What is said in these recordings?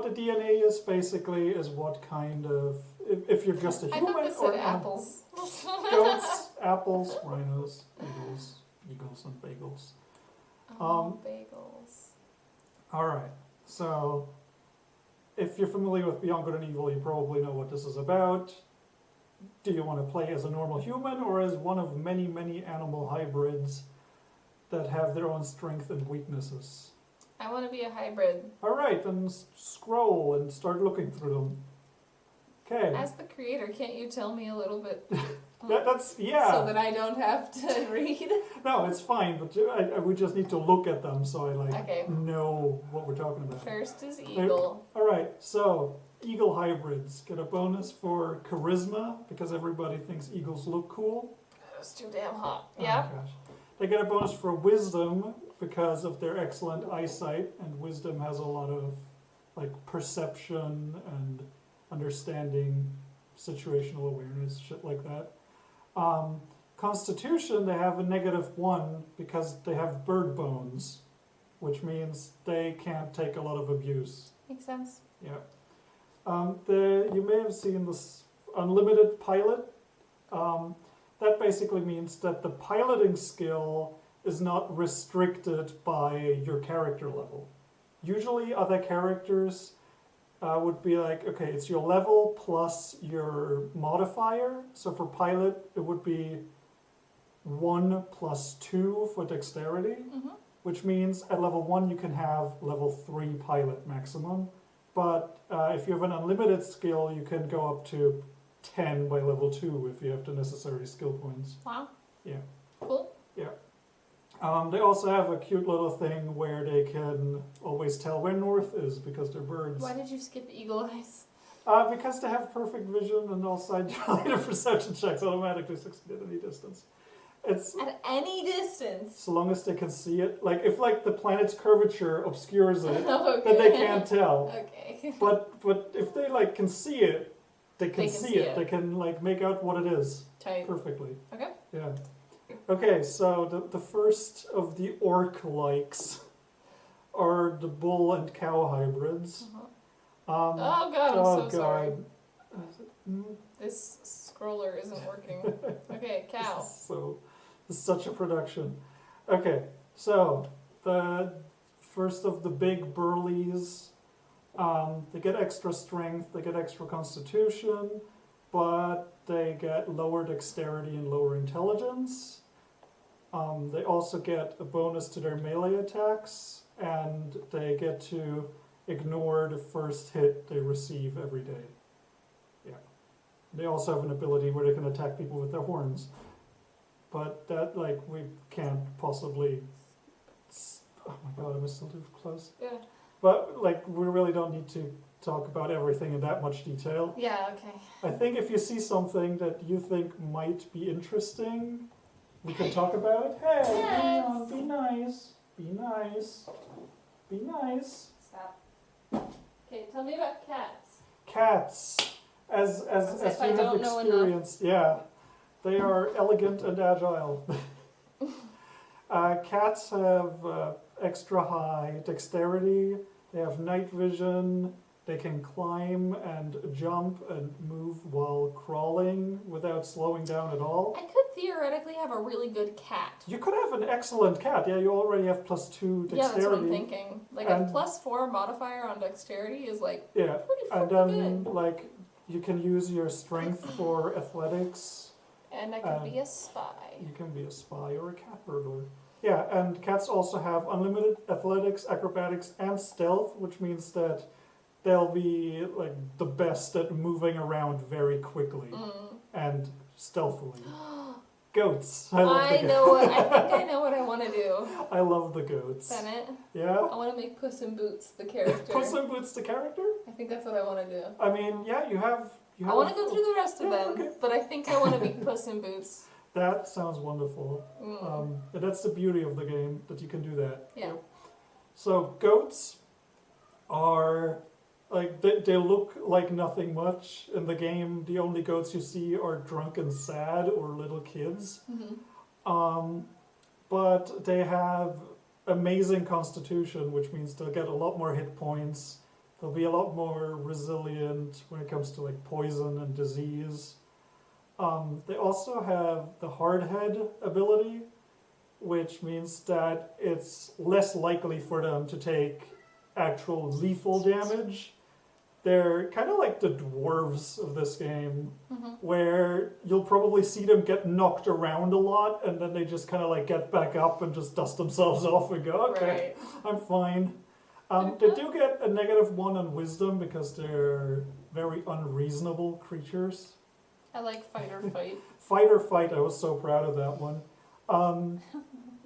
what the DNA is basically is what kind of, if you're just a human I thought this said apples. Goats, apples, rhinos, eagles and bagels. Bagels. Alright, so if you're familiar with Beyond Good and Evil, you probably know what this is about. Do you want to play as a normal human or as one of many, many animal hybrids that have their own strengths and weaknesses? I want to be a hybrid. Alright, then scroll and start looking through them. Okay. As the creator, can't you tell me a little bit? That's, yeah. So that I don't have to read? No, it's fine, but we just need to look at them so I Okay. know what we're talking about. First is eagle. Alright, so eagle hybrids get a bonus for charisma because everybody thinks eagles look cool. It's too damn hot. Oh Yeah. gosh. They get a bonus for wisdom because of their excellent eyesight, and wisdom has a lot of like perception and understanding, situational awareness, shit like that. Constitution, they have a -1 because they have bird bones, which means they can't take a lot of abuse. Makes sense. Yeah. You may have seen this unlimited pilot. That basically means that the piloting skill is not restricted by your character level. Usually other characters would be like, okay, it's your level plus your modifier. So for pilot, it would be 1 + 2 for dexterity, which means at level 1 you can have level 3 pilot maximum. But if you have an unlimited skill, you can go up to 10 by level 2 if you have the necessary skill points. Wow. Yeah. Cool. Yeah. They also have a cute little thing where they can always tell where north is because they're birds. Why did you skip eagle eyes? Because they have perfect vision and all side-related perception checks automatically succeed at any distance. It's at any distance. So long as they can see it. Like if like the planet's curvature obscures it, okay. then they can't tell. Okay. But if they like can see it, they can see it. They can like make out what it is. Tight. Perfectly. Okay. Yeah. Okay, so the first of the orc-likes are the bull and cow hybrids. Oh god, I'm so sorry. Mm. This scroller isn't working. Okay, cow. This is such a production. Okay, so the first of the big burlies, they get extra strength, they get extra constitution, but they get lower dexterity and lower intelligence. They also get a bonus to their melee attacks, and they get to ignore the first hit they receive every day. Yeah. They also have an ability where they can attack people with their horns. But that, like, we can't possibly... Oh my god, am I still too close? Yeah. But, like, we really don't need to talk about everything in that much detail. Yeah, okay. I think if you see something that you think might be interesting, we can talk about it. Hey, Yes. come on, be nice. Be nice. Be nice. Stop. Okay, tell me about cats. Cats, as if I you have don't know experienced, yeah, they are elegant and agile. Cats have extra high dexterity. They have night vision. They can climb and jump and move while crawling without slowing down at all. I could theoretically have a really good cat. You could have an excellent cat. Yeah, you already have +2 dexterity. Yeah, that's what I'm thinking. Like a +4 modifier on dexterity is like pretty and fucking then good. like you can use your strength for athletics. And I could be a spy. You can be a spy or a cat burglar. Yeah, and cats also have unlimited athletics, acrobatics, and stealth, which means that they'll be like the best at moving around very quickly and stealthily. Goats. I think I know what I want to do. I love the goats. Bennett. Yeah? I want to make Puss in Boots the character. Puss in Boots the character? I think that's what I want to do. I mean, yeah, you have... I want to go through the rest of them, okay. but I think I want to be Puss in Boots. That sounds wonderful. And that's the beauty of the game, that you can do that. Yeah. Yep. So, goats are... Like, they look like nothing much. In the game, the only goats you see are drunk and sad or little kids. But they have amazing constitution, which means they'll get a lot more hit points. They'll be a lot more resilient when it comes to like poison and disease. They also have the hardhead ability, which means that it's less likely for them to take actual lethal damage. They're kind of like the dwarves of this game, where you'll probably see them get knocked around a lot, and then they just kind of like get back up and just dust themselves off and go, okay, I'm fine. They do get a -1 on wisdom because they're very unreasonable creatures. I like fight or fight. Fight or fight, I was so proud of that one.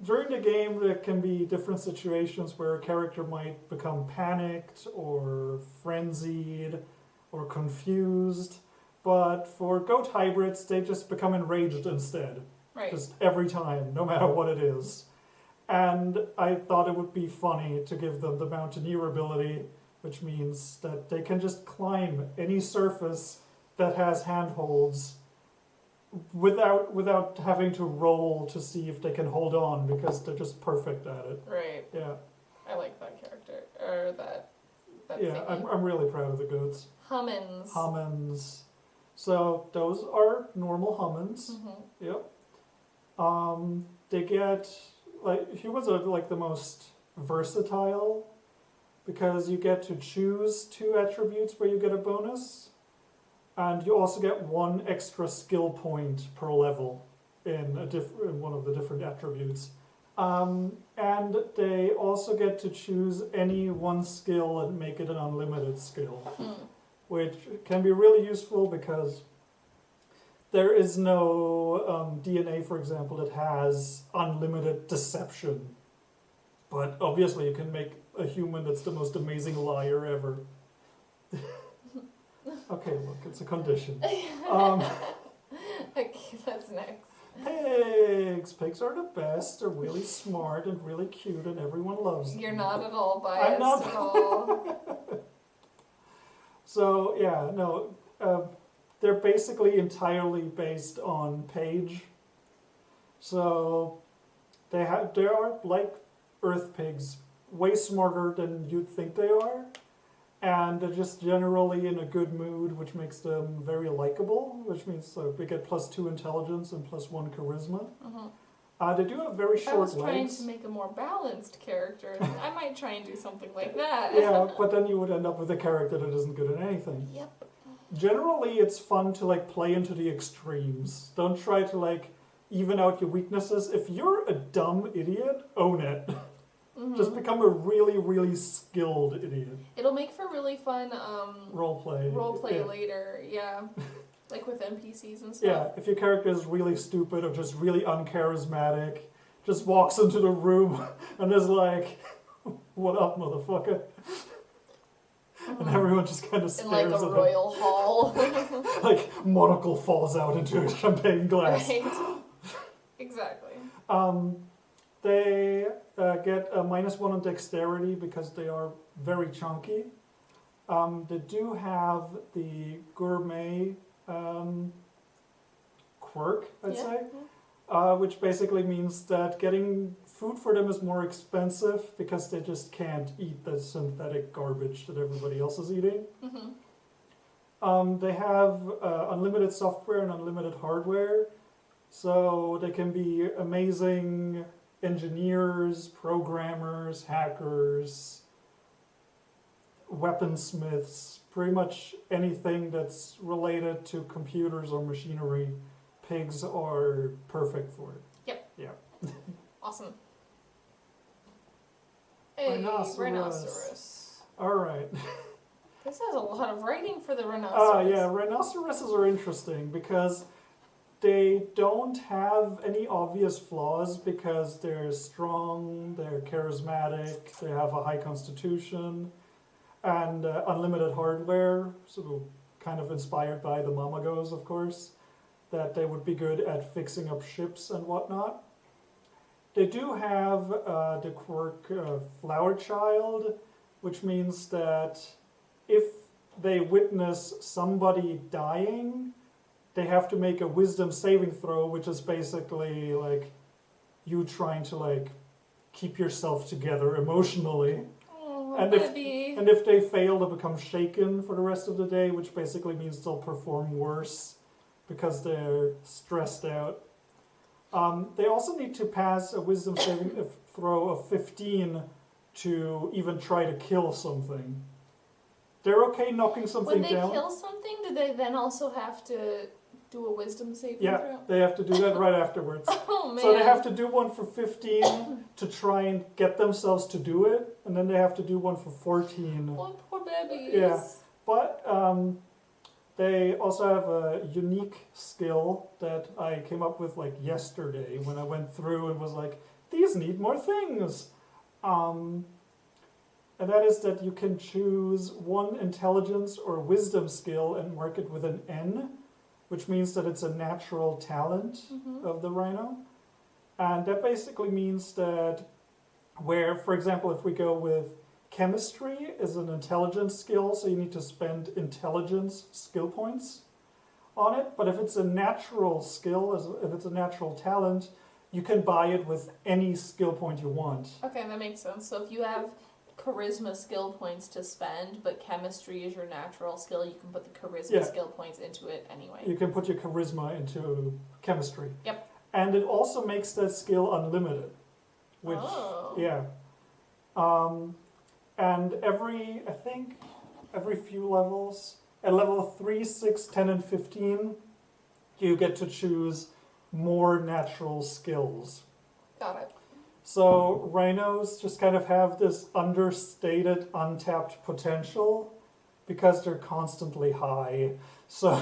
During the game, there can be different situations where a character might become panicked or frenzied or confused. But for goat hybrids, they just become enraged instead. Right. Just every time, no matter what it is. And I thought it would be funny to give them the Mountaineer ability, which means that they can just climb any surface that has handholds without having to roll to see if they can hold on, because they're just perfect at it. Right. Yeah. I like that character, or that Yeah, I'm really proud of the goats. Hummins. Hummins. So those are normal Hummins. Yep. They get, like, humans are like the most versatile because you get to choose 2 attributes where you get a bonus. And you also get 1 extra skill point per level in one of the different attributes. And they also get to choose any 1 skill and make it an unlimited skill, which can be really useful because there is no DNA, for example, that has unlimited deception. But obviously you can make a human that's the most amazing liar ever. Okay, look, it's a condition. Okay, that's next. Pigs! Pigs are the best. They're really smart and really cute and everyone loves them. You're not at all biased I'm not. at all. So, yeah, no. They're basically entirely based on page. So, they are like Earth pigs, way smarter than you'd think they are. And they're just generally in a good mood, which makes them very likable, which means they get +2 intelligence and +1 charisma. They do have very short legs. If I was trying to make a more balanced character, I might try and do something like that. Yeah, but then you would end up with a character that isn't good at anything. Yep. Generally, it's fun to like play into the extremes. Don't try to like even out your weaknesses. If you're a dumb idiot, own it. Just become a really, really skilled idiot. It'll make for really fun roleplay. Roleplay later, yeah. Like with NPCs and stuff. Yeah, if your character is really stupid or just really uncharismatic, just walks into the room and is like, "What up, motherfucker?" And everyone just kind of stares at him. In like a royal hall. Like monocle falls out into a champagne glass. Right. Exactly. They get a -1 on dexterity because they are very chunky. They do have the gourmet quirk, I'd say, which basically means that getting food for them is more expensive because they just can't eat the synthetic garbage that everybody else is eating. They have unlimited software and unlimited hardware, so they can be amazing engineers, programmers, hackers, weaponsmiths, pretty much anything that's related to computers or machinery. Pigs are perfect for it. Yep. Yeah. Awesome. Hey, rhinoceros. All right. This has a lot of writing for the rhinoceros. Yeah, rhinoceroses are interesting because they don't have any obvious flaws because they're strong, they're charismatic, they have a high constitution, and unlimited hardware, so kind of inspired by the Mamagos, of course, that they would be good at fixing up ships and whatnot. They do have the quirk Flower Child, which means that if they witness somebody dying, they have to make a wisdom saving throw, which is basically like you trying to like keep yourself together emotionally. And baby. if they fail, they become shaken for the rest of the day, which basically means they'll perform worse because they're stressed out. They also need to pass a wisdom saving throw of 15 to even try to kill something. They're okay knocking something down. When they kill something, do they then also have to do a wisdom saving throw? Yeah, they have to do that right afterwards. Oh, man. So they have to do one for 15 to try and get themselves to do it, and then they have to do one for 14. Oh, poor babies. Yeah, but they also have a unique skill that I came up with like yesterday when I went through and was like, these need more things. And that is that you can choose one intelligence or wisdom skill and mark it with an N, which means that it's a natural talent of the rhino. And that basically means that where, for example, if we go with chemistry is an intelligence skill, so you need to spend intelligence skill points on it. But if it's a natural skill, if it's a natural talent, you can buy it with any skill point you want. Okay, that makes sense. So if you have charisma skill points to spend, but chemistry is your natural skill, you can put the charisma skill points into it anyway. You can put your charisma into chemistry. Yep. And it also makes that skill unlimited. Which, and I think every few levels, at level 3, 6, 10, and 15, you get to choose more natural skills. Got it. So rhinos just kind of have this understated, untapped potential because they're constantly high. So,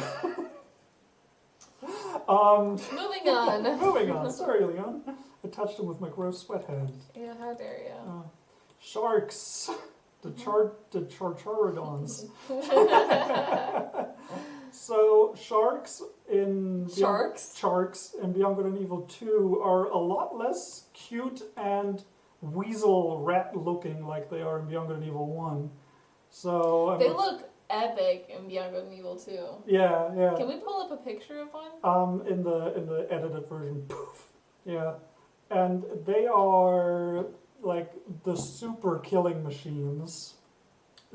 moving on. moving on. Sorry, Leon. I touched him with my gross sweat hand. Yeah, how dare you? Sharks. The Charcharodons. So sharks in Beyond Good and Evil 2 are a lot less cute and weasel rat looking like they are in Beyond Good and Evil 1. So they look epic in Beyond Good and Evil 2. Yeah, yeah. Can we pull up a picture of one? In the edited version. Poof. Yeah. And they are like the super killing machines.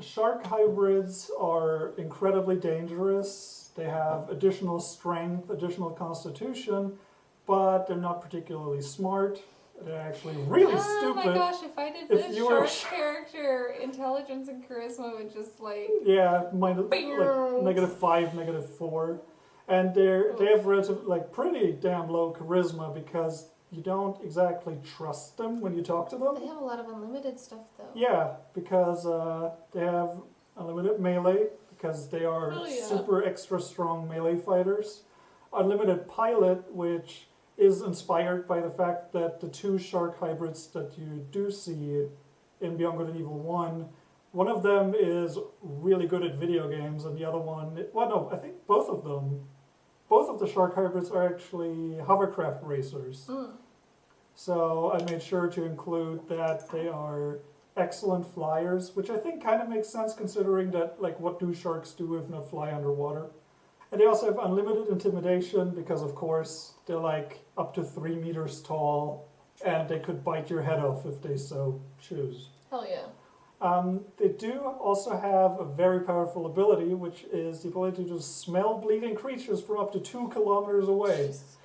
Shark hybrids are incredibly dangerous. They have additional strength, additional constitution, but they're not particularly smart. They're actually really stupid. Oh my gosh, if I did this shark character, intelligence and charisma would just like... Yeah, like -5, -4. And they have relative, like pretty damn low charisma because you don't exactly trust them when you talk to them. They have a lot of unlimited stuff, though. Yeah, because they have unlimited melee, because they are super extra strong melee fighters. Unlimited pilot, which is inspired by the fact that the 2 shark hybrids that you do see in Beyond Good and Evil 1, one of them is really good at video games, and the other one, well, no, I think both of the shark hybrids are actually hovercraft racers. So I made sure to include that they are excellent flyers, which I think kind of makes sense considering that, like, what do sharks do if not fly underwater? And they also have unlimited intimidation because, of course, they're like up to 3 meters tall and they could bite your head off if they so choose. Hell yeah. They do also have a very powerful ability, which is the ability to smell bleeding creatures from up to 2 kilometers away. Jesus.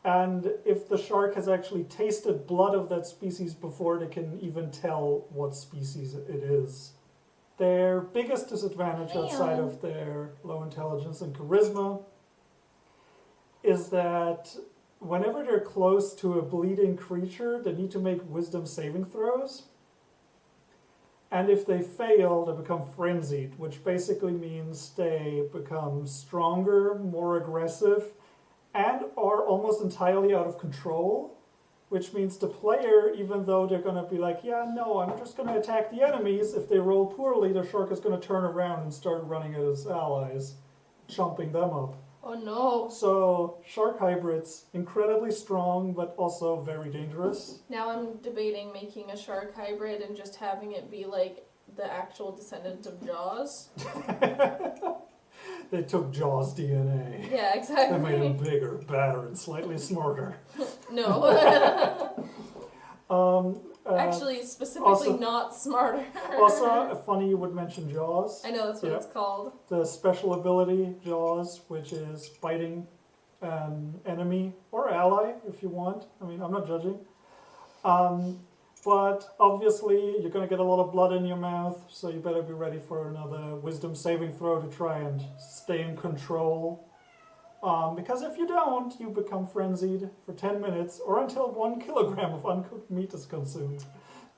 And if the shark has actually tasted blood of that species before, they can even tell what species it is. Their biggest disadvantage outside of their low intelligence and charisma is that whenever they're close to a bleeding creature, they need to make wisdom saving throws. And if they fail, they become frenzied, which basically means they become stronger, more aggressive, and are almost entirely out of control, which means the player, even though they're going to be like, yeah, no, I'm just going to attack the enemies, if they roll poorly, the shark is going to turn around and start running at his allies, chomping them up. Oh no. So, shark hybrids, incredibly strong, but also very dangerous. Now I'm debating making a shark hybrid and just having it be like the actual descendant of Jaws. They took Jaws' DNA. Yeah, exactly. They made him bigger, badder, and slightly smarter. No. Actually, specifically also- not smarter. Also, funny you would mention Jaws. I know that's what Yeah. it's called. The special ability Jaws, which is biting an enemy or ally if you want. I mean, I'm not judging. But obviously, you're going to get a lot of blood in your mouth, so you better be ready for another wisdom saving throw to try and stay in control. Because if you don't, you become frenzied for 10 minutes or until 1 kilogram of uncooked meat is consumed.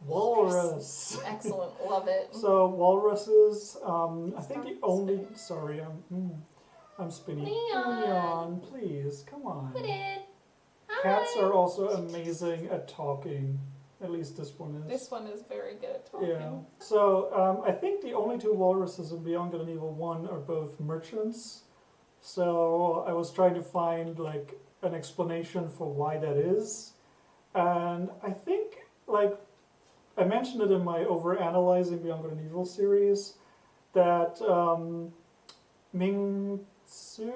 Walrus. Excellent, love it. So walruses, I think the only. Sorry, I'm spinny. Leon. Please come on. Put it. Cats are also amazing at talking. At least this one is. This one is very good at talking. Yeah. So I think the only two walruses in Beyond Good and Evil 1 are both merchants. So I was trying to find like an explanation for why that is, and I think like I mentioned it in my Overanalyzing Beyond Good and Evil series that Ming Tzu,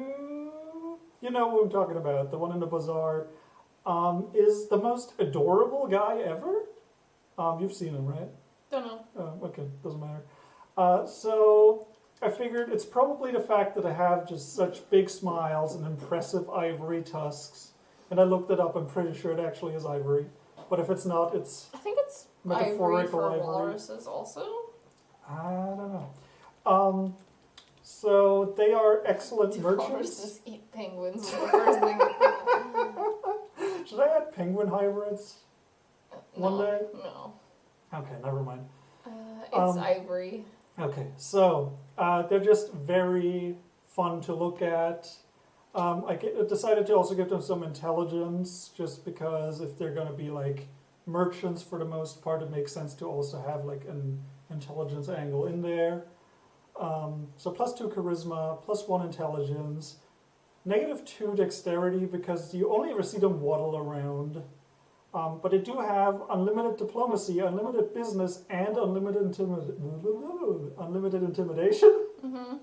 you know who I'm talking about, the one in the bazaar, is the most adorable guy ever. You've seen him, right? Don't know. Okay, doesn't matter. So I figured it's probably the fact that I have just such big smiles and impressive ivory tusks. And I looked it up, I'm pretty sure it actually is ivory. But if it's not, it's I think it's ivory metaphorical for ivory. walruses also. I don't know. So they are excellent Do merchants. walruses eat penguins? Is the first thing. Should I add penguin hybrids one No, day? No. Okay, never mind. It's ivory. Okay, so they're just very fun to look at. I decided to also give them some intelligence, just because if they're going to be like merchants for the most part, it makes sense to also have like an intelligence angle in there. So +2 charisma, +1 intelligence, -2 dexterity because you only ever see them waddle around. But they do have unlimited diplomacy, unlimited business, and unlimited intimidation, Mm-hmm.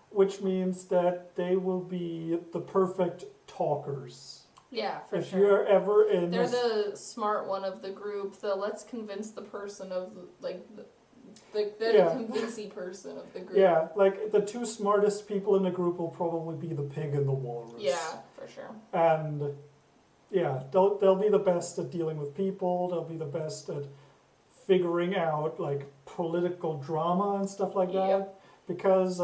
which means that they will be the perfect talkers. Yeah, for If sure. you're ever in They're this, the smart one of the group. The let's convince the person of they're Yeah. the convincey person of the group. yeah, like the two smartest people in the group will probably be the pig and the walrus. Yeah, for sure. And yeah, they'll be the best at dealing with people. They'll be the best at figuring out like political drama and stuff like that. Yep. Because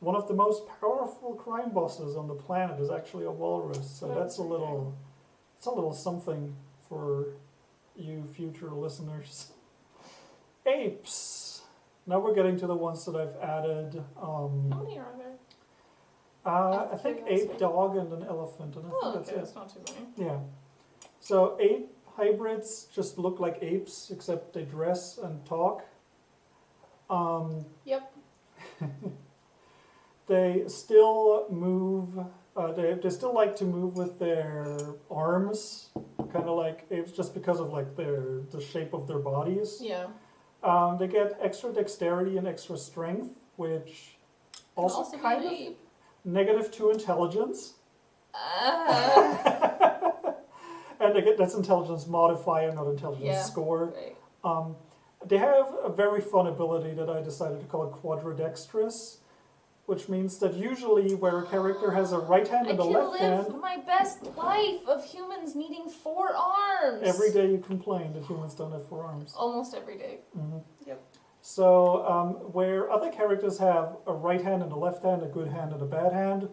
one of the most powerful crime bosses on the planet is actually a walrus. So that's a little something for you future listeners. Apes. Now we're getting to the ones that I've added. How many are there? I think ape, dog, and an elephant, and I Oh, think okay, that's that's not too many. it. Yeah. So ape hybrids just look like apes, except they dress and talk. Yep. They still move. They still like to move with their arms, kind of like apes, just because of like the shape of their bodies. Yeah. They get extra dexterity and extra strength, which also Can kind be of an ape. -2 intelligence. And they get that's intelligence modifier, not intelligence Yeah. score. Right. They have a very fun ability that I decided to call quadridextrous, which means that usually where a character has a right hand I and a can left live hand, my best life of humans needing 4 arms. every day you complain that humans don't have 4 arms. Almost every day. Mhm. Yep. So where other characters have a right hand and a left hand, a good hand and a bad hand,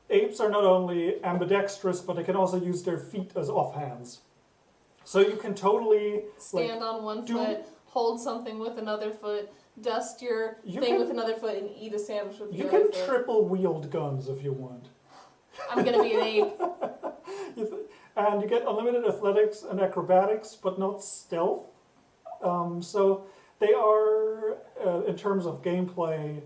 apes are not only ambidextrous, but they can also use their feet as offhands. So you can totally Stand on one do- foot, hold something with another foot, dust your You thing can- with another foot, and eat a sandwich with the you other can foot. triple wield guns if you want. I'm gonna be an ape. And you get unlimited athletics and acrobatics, but not stealth. So they are, in terms of gameplay,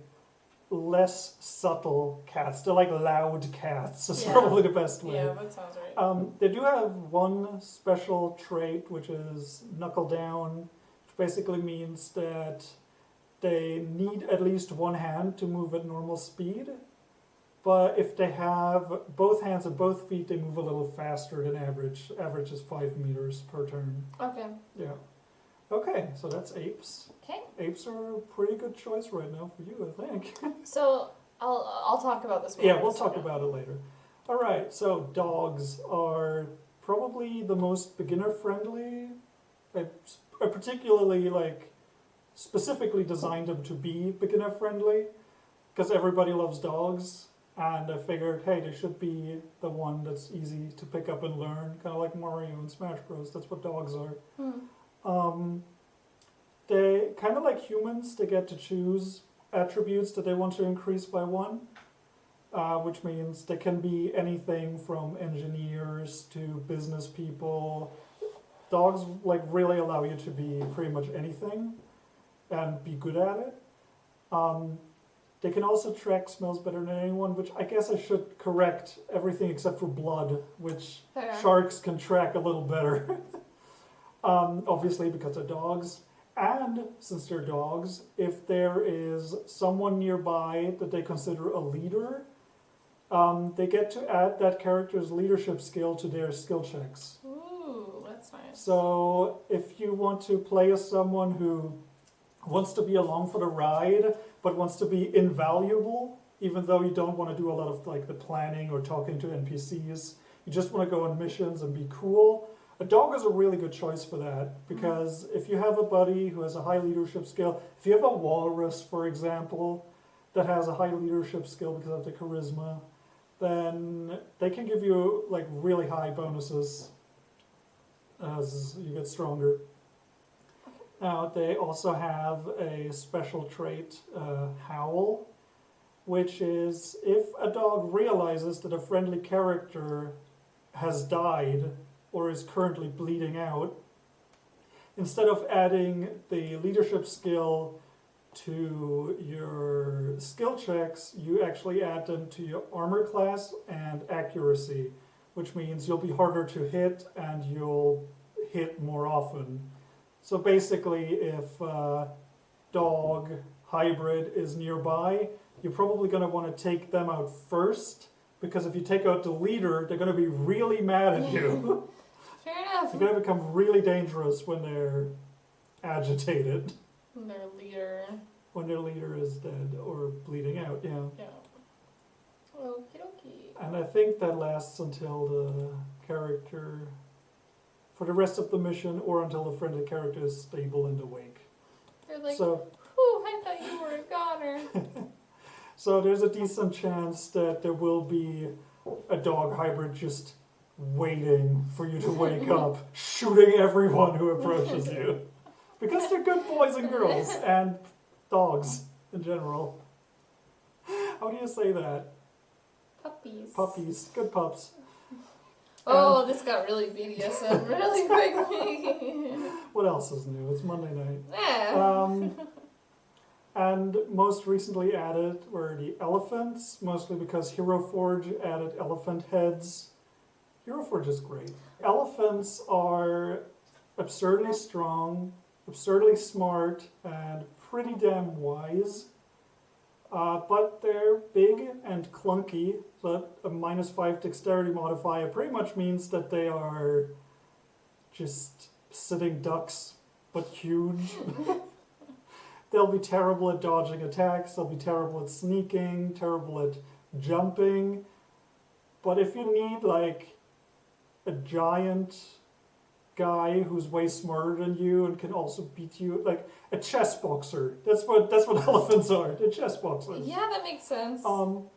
less subtle cats. They're like loud cats. Is Yeah. probably the best way. Yeah, that sounds right. They do have one special trait, which is knuckle down, which basically means that they need at least one hand to move at normal speed. But if they have both hands and both feet, they move a little faster than average. Average is 5 meters per turn. Okay. Yeah. Okay, so that's apes. Okay. Apes are a pretty good choice right now for you, I think. So I'll talk about this one. Yeah, we'll talk about it later. All right, so dogs are probably the most beginner-friendly. I particularly specifically designed them to be beginner-friendly because everybody loves dogs. And I figured, hey, they should be the one that's easy to pick up and learn, kind of like Mario and Smash Bros. That's what dogs are. They kind of like humans. They get to choose attributes that they want to increase by 1, which means they can be anything from engineers to business people. Dogs really allow you to be pretty much anything and be good at it. They can also track smells better than anyone, which I guess I should correct everything except for blood, which sharks can track a little better. Obviously because they're dogs. And since they're dogs, if there is someone nearby that they consider a leader, they get to add that character's leadership skill to their skill checks. Ooh, that's nice. So if you want to play as someone who wants to be along for the ride, but wants to be invaluable, even though you don't want to do a lot of the planning or talking to NPCs, you just want to go on missions and be cool, a dog is a really good choice for that, because if you have a buddy who has a high leadership skill, if you have a walrus, for example, that has a high leadership skill because of the charisma, then they can give you really high bonuses as you get stronger. Now, they also have a special trait, Howl, which is if a dog realizes that a friendly character has died or is currently bleeding out, instead of adding the leadership skill to your skill checks, you actually add them to your armor class and accuracy, which means you'll be harder to hit and you'll hit more often. So basically, if a dog hybrid is nearby, you're probably going to want to take them out first, because if you take out the leader, they're going to be really mad at you. Fair enough. They're going to become really dangerous when they're agitated. When their leader. When their leader is dead or bleeding out, yeah. Yeah. Okie dokie. And I think that lasts until the character, for the rest of the mission, or until the friendly character is stable and awake. They're like, so, whew, I thought you were a goner. So there's a decent chance that there will be a dog hybrid just waiting for you to wake up, shooting everyone who approaches you. Because they're good boys and girls, and dogs in general. How do you say that? Puppies. Puppies, good pups. Oh, this got really BDSM really quickly. What else is new? It's Monday night. Yeah. And most recently added were the elephants, mostly because Hero Forge added elephant heads. Hero Forge is great. Elephants are absurdly strong, absurdly smart, and pretty damn wise. But they're big and clunky, so a -5 dexterity modifier pretty much means that they are just sitting ducks, but huge. They'll be terrible at dodging attacks, they'll be terrible at sneaking, terrible at jumping. But if you need a giant guy who's way smarter than you and can also beat you, like a chess boxer. That's what elephants are. They're chess boxers. Yeah, that makes sense. Or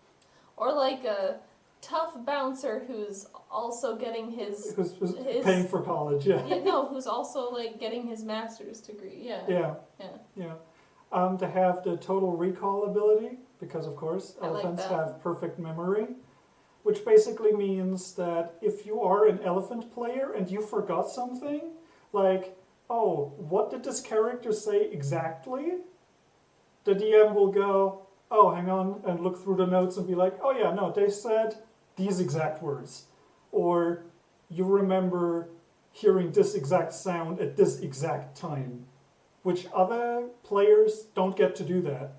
like a tough bouncer who's also getting his paying for college. Yeah. Who's also getting his master's degree. Yeah. They have the total recall ability because, of course, elephants have perfect memory. Which basically means that if you are an elephant player and you forgot something, what did this character say exactly? The DM will go, oh, hang on, and look through the notes and be like, oh yeah, no, they said these exact words. Or you remember hearing this exact sound at this exact time. Which other players don't get to do that.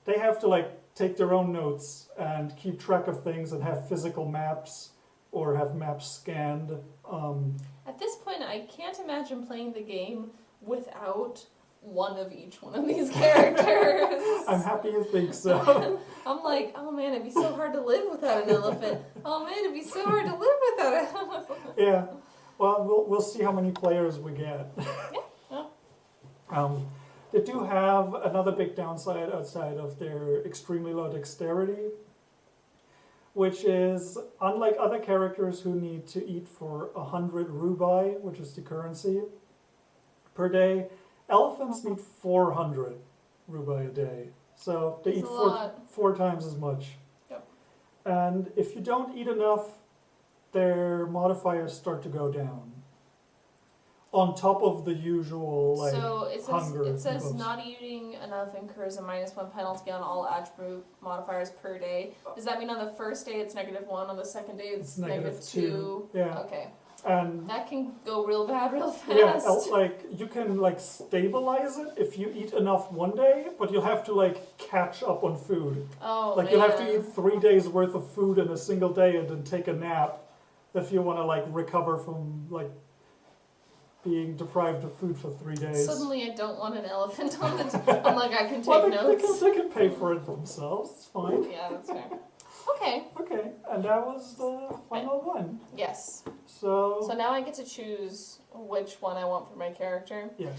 they have to like take their own notes and keep track of things and have physical maps or have maps scanned. At this point, I can't imagine playing the game without one of each one of these characters. I'm happy you think so. I'm like, oh man, it'd be so hard to live without an elephant. Oh man, it'd be so hard to live without an elephant. Yeah. Well, we'll see how many players we get. Yeah. They do have another big downside outside of their extremely low dexterity, which is, unlike other characters who need to eat for 100 rubai, which is the currency, per day, elephants need 400 rubai a day. So they That's eat four times as much. Yep. And if you don't eat enough, their modifiers start to go down. On top of the usual, like, so it hunger says buffs. not eating enough incurs a -1 penalty on all attribute modifiers per day. Does that mean on the first day it's -1, on the second day it's -2? Yeah. Okay. And That can go real bad real yeah, fast. like you can like stabilize it if you eat enough one day, but you'll have to like catch up on food. Oh, Like man. you'll have to eat 3 days worth of food in a single day and then take a nap if you want to like recover from like being deprived of food for 3 days. Suddenly I don't want an elephant on the I'm like, I can take Well, notes. they can pay for it themselves. It's fine. Yeah, that's fair. Okay. Okay, and that was the final one. Yes. So So now I get to choose which one I want for my character. yes.